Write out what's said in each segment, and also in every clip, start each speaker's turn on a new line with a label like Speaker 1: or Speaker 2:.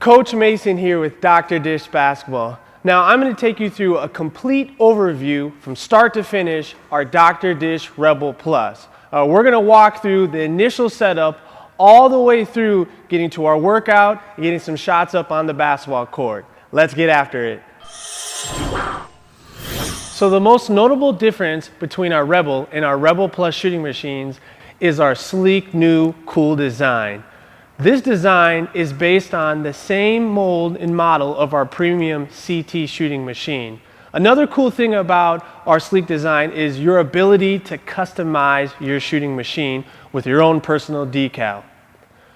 Speaker 1: Coach Mason here with Dr. Dish Basketball. Now I'm going to take you through a complete overview from start to finish our Dr. Dish Rebel Plus. We're going to walk through the initial setup all the way through getting to our workout and getting some shots up on the basketball court. Let's get after it. So the most notable difference between our Rebel and our Rebel Plus shooting machines is our sleek, new, cool design. This design is based on the same mold and model of our premium CT shooting machine. Another cool thing about our sleek design is your ability to customize your shooting machine with your own personal decal.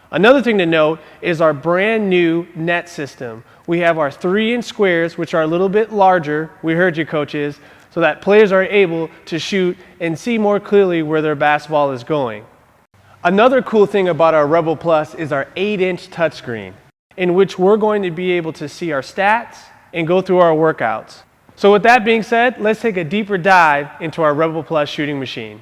Speaker 1: Another thing to note is our brand new net system. We have our 3-inch squares, which are a little bit larger, we heard you coaches, so that players are able to shoot and see more clearly where their basketball is going. Another cool thing about our Rebel Plus is our 8-inch touchscreen, in which we're going to be able to see our stats and go through our workouts. So with that being said, let's take a deeper dive into our Rebel Plus shooting machine.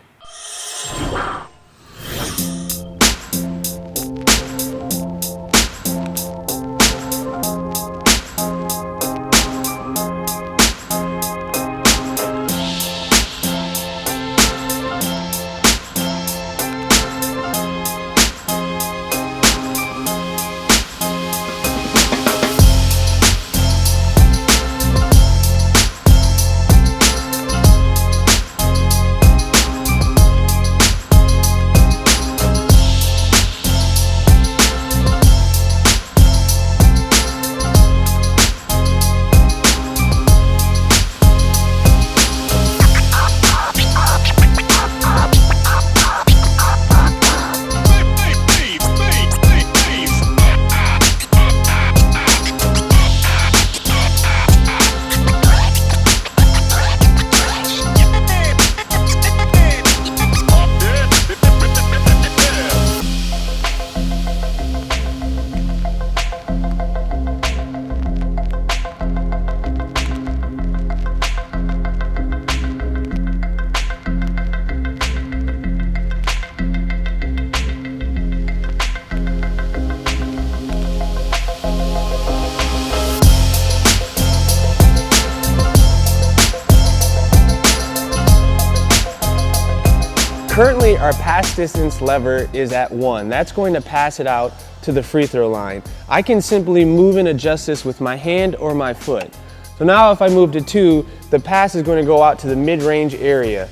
Speaker 1: Currently, our pass distance lever is at 1. That's going to pass it out to the free throw line. I can simply move and adjust this with my hand or my foot. So now if I move to 2, the pass is going to go out to the mid-range area.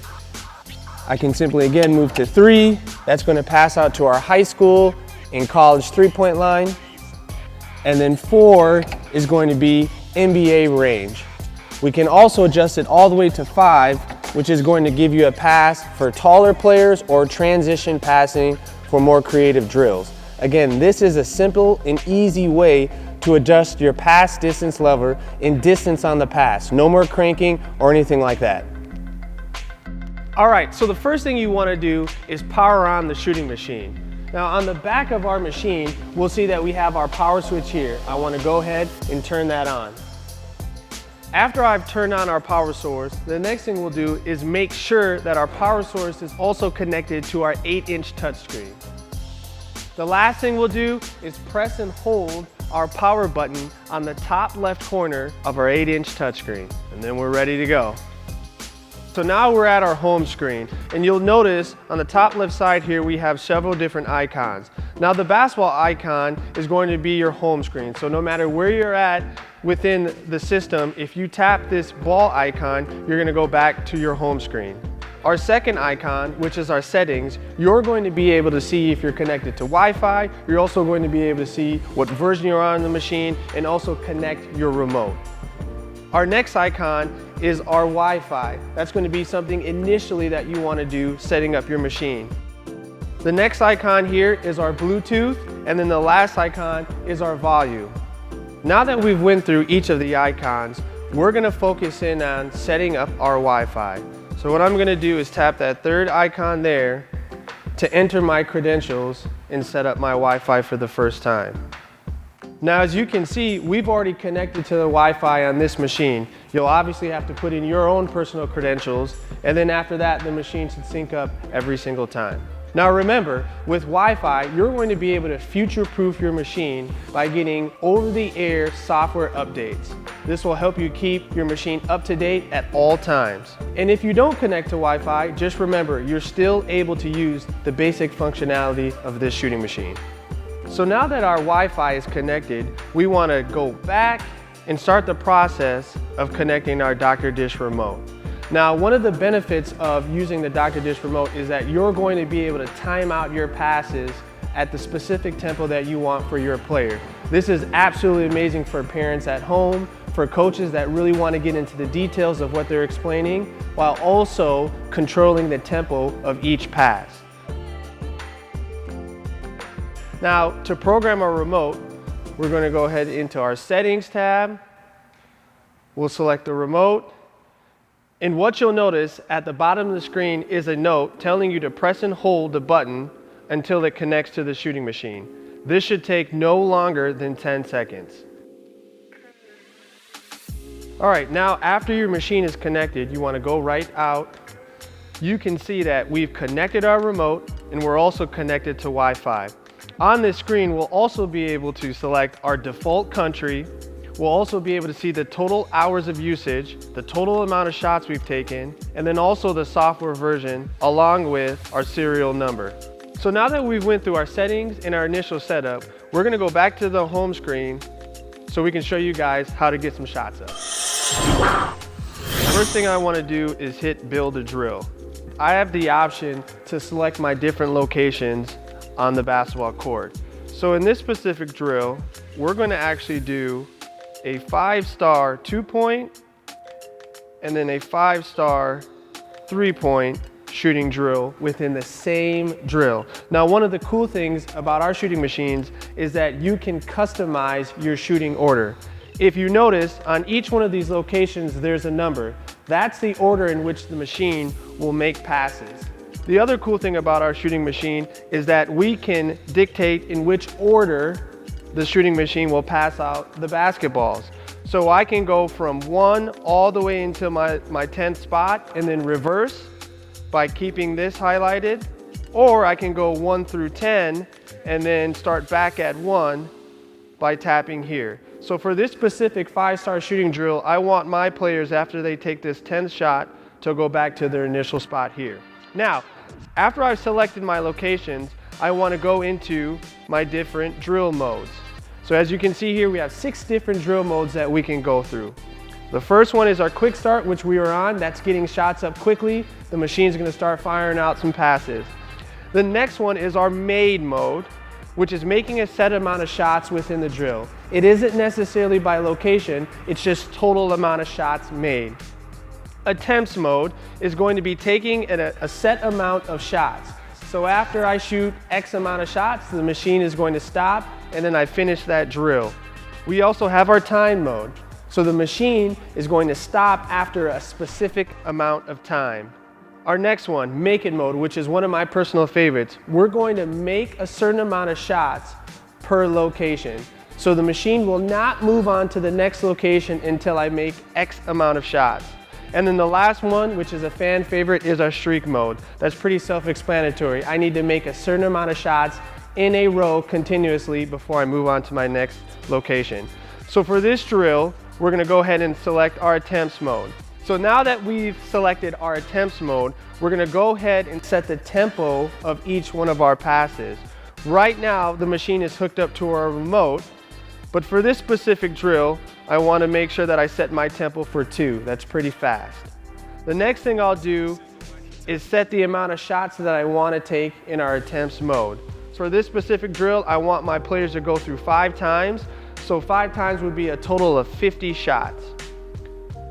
Speaker 1: I can simply again move to 3. That's going to pass out to our high school and college three-point line. And then 4 is going to be NBA range. We can also adjust it all the way to 5, which is going to give you a pass for taller players or transition passing for more creative drills. Again, this is a simple and easy way to adjust your pass distance lever and distance on the pass. No more cranking or anything like that. All right, so the first thing you want to do is power on the shooting machine. Now on the back of our machine, we'll see that we have our power switch here. I want to go ahead and turn that on. After I've turned on our power source, the next thing we'll do is make sure that our power source is also connected to our 8-inch touchscreen. The last thing we'll do is press and hold our power button on the top left corner of our 8-inch touchscreen, and then we're ready to go. So now we're at our home screen, and you'll notice on the top left side here we have several different icons. Now the basketball icon is going to be your home screen, so no matter where you're at within the system, if you tap this ball icon, you're going to go back to your home screen. Our second icon, which is our settings, you're going to be able to see if you're connected to Wi-Fi. You're also going to be able to see what version you're on the machine and also connect your remote. Our next icon is our Wi-Fi. That's going to be something initially that you want to do setting up your machine. The next icon here is our Bluetooth, and then the last icon is our volume. Now that we've went through each of the icons, we're going to focus in on setting up our Wi-Fi. So what I'm going to do is tap that third icon there to enter my credentials and set up my Wi-Fi for the first time. Now as you can see, we've already connected to the Wi-Fi on this machine. You'll obviously have to put in your own personal credentials, and then after that the machine should sync up every single time. Now remember, with Wi-Fi, you're going to be able to future-proof your machine by getting over-the-air software updates. This will help you keep your machine up to date at all times. And if you don't connect to Wi-Fi, just remember, you're still able to use the basic functionality of this shooting machine. So now that our Wi-Fi is connected, we want to go back and start the process of connecting our 닥터디쉬 remote. Now, one of the benefits of using the 닥터디쉬 remote is that you're going to be able to time out your passes at the specific tempo that you want for your player. This is absolutely amazing for parents at home, for coaches that really want to get into the details of what they're explaining, while also controlling the tempo of each pass. Now, to program our remote, we're going to go ahead into our Settings tab. We'll select the remote. And what you'll notice at the bottom of the screen is a note telling you to press and hold the button until it connects to the shooting machine. This should take no longer than 10 seconds. All right, now after your machine is connected, you want to go right out. You can see that we've connected our remote and we're also connected to Wi-Fi. On this screen, we'll also be able to select our default country. We'll also be able to see the total hours of usage, the total amount of shots we've taken, and then also the software version along with our serial number. So now that we've went through our settings and our initial setup, we're going to go back to the home screen so we can show you guys how to get some shots up. First thing I want to do is hit build a drill. I have the option to select my different locations on the basketball court. So in this specific drill, we're going to actually do a 5-star 2-point and then a 5-star 3-point shooting drill within the same drill. Now, one of the cool things about our shooting machines is that you can customize your shooting order. If you notice, on each one of these locations, there's a number. That's the order in which the machine will make passes. The other cool thing about our shooting machine is that we can dictate in which order the shooting machine will pass out the basketballs. So I can go from 1 all the way into my 10th spot and then reverse by keeping this highlighted, or I can go 1 through 10 and then start back at 1 by tapping here. So for this specific 5-star shooting drill, I want my players, after they take this 10th shot, to go back to their initial spot here. Now, after I've selected my locations, I want to go into my different drill modes. So as you can see here, we have 6 different drill modes that we can go through. The first one is our quick start, which we are on. That's getting shots up quickly. The machine's going to start firing out some passes. The next one is our made mode, which is making a set amount of shots within the drill. It isn't necessarily by location, it's just total amount of shots made. Attempts mode is going to be taking a set amount of shots. So after I shoot X amount of shots, the machine is going to stop and then I finish that drill. We also have our time mode. So the machine is going to stop after a specific amount of time. Our next one, make it mode, which is one of my personal favorites. We're going to make a certain amount of shots per location. So the machine will not move on to the next location until I make X amount of shots. And then the last one, which is a fan favorite, is our streak mode. That's pretty self-explanatory. I need to make a certain amount of shots in a row continuously before I move on to my next location. So for this drill, we're gonna go ahead and select our attempts mode. So now that we've selected our attempts mode, we're gonna go ahead and set the tempo of each one of our passes. Right now, the machine is hooked up to our remote, but for this specific drill, I want to make sure that I set my tempo for 2. That's pretty fast. The next thing I'll do is set the amount of shots that I want to take in our attempts mode. So for this specific drill, I want my players to go through 5 times. So 5 times would be a total of 50 shots.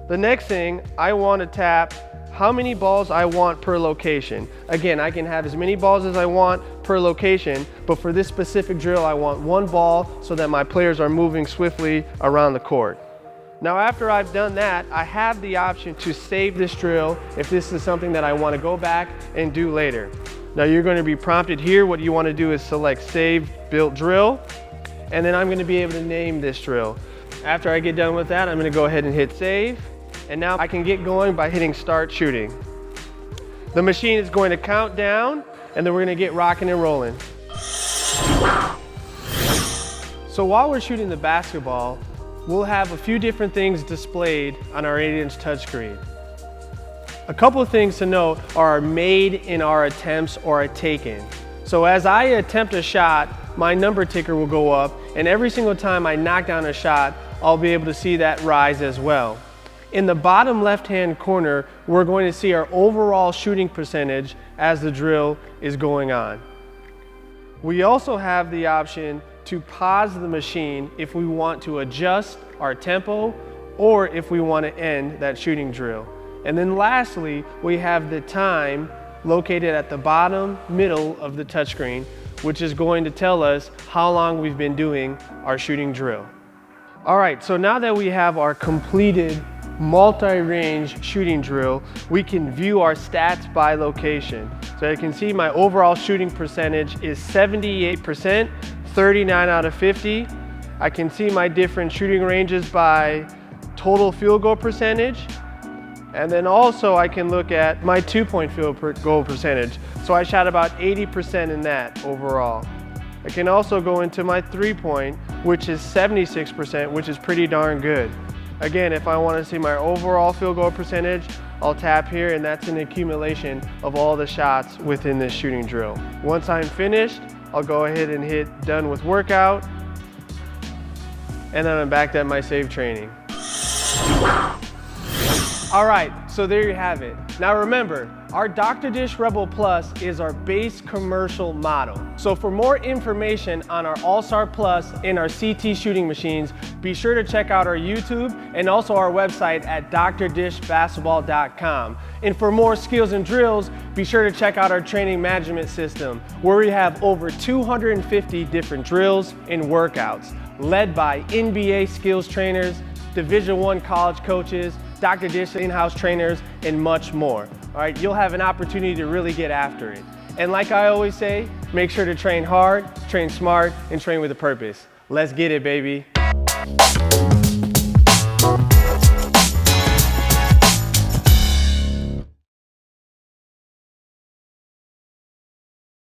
Speaker 1: The next thing, I want to tap how many balls I want per location. Again, I can have as many balls as I want per location, but for this specific drill, I want 1 ball so that my players are moving swiftly around the court. Now, after I've done that, I have the option to save this drill if this is something that I want to go back and do later. Now, you're going to be prompted here. What you want to do is select Save Built Drill, and then I'm going to be able to name this drill. After I get done with that, I'm going to go ahead and hit Save. And now I can get going by hitting Start Shooting. The machine is going to count down and then we're gonna get rocking and rolling. So while we're shooting the basketball, we'll have a few different things displayed on our 8-inch touchscreen. A couple of things to note are made in our attempts or are taken. So as I attempt a shot, my number ticker will go up, and every single time I knock down a shot, I'll be able to see that rise as well. In the bottom left-hand corner, we're going to see our overall shooting percentage as the drill is going on. We also have the option to pause the machine if we want to adjust our tempo or if we want to end that shooting drill. And then lastly, we have the time located at the bottom middle of the touchscreen, which is going to tell us how long we've been doing our shooting drill. All right, so now that we have our completed multi-range shooting drill, we can view our stats by location. So you can see my overall shooting percentage is 78%, 39 out of 50. I can see my different shooting ranges by total field goal percentage. And then also I can look at my 2-point field goal percentage. So I shot about 80% in that overall. I can also go into my 3-point, which is 76%, which is pretty darn good. Again, if I want to see my overall field goal percentage, I'll tap here, and that's an accumulation of all the shots within this shooting drill. Once I'm finished, I'll go ahead and hit done with workout, and then I'm back at my save training. All right, so there you have it. Now remember, our 닥터디쉬 Rebel Plus is our base commercial model. So for more information on our All-Star Plus and our CT shooting machines, be sure to check out our YouTube and also our website at 닥터디쉬basketball.com. And for more skills and drills, be sure to check out our training management system, where we have over 250 different drills and workouts, led by NBA skills trainers, Division I college coaches, 닥터디쉬 in-house trainers, and much more. All right, you'll have an opportunity to really get after it. And like I always say, make sure to train hard, train smart, and train with a purpose. Let's get it, baby.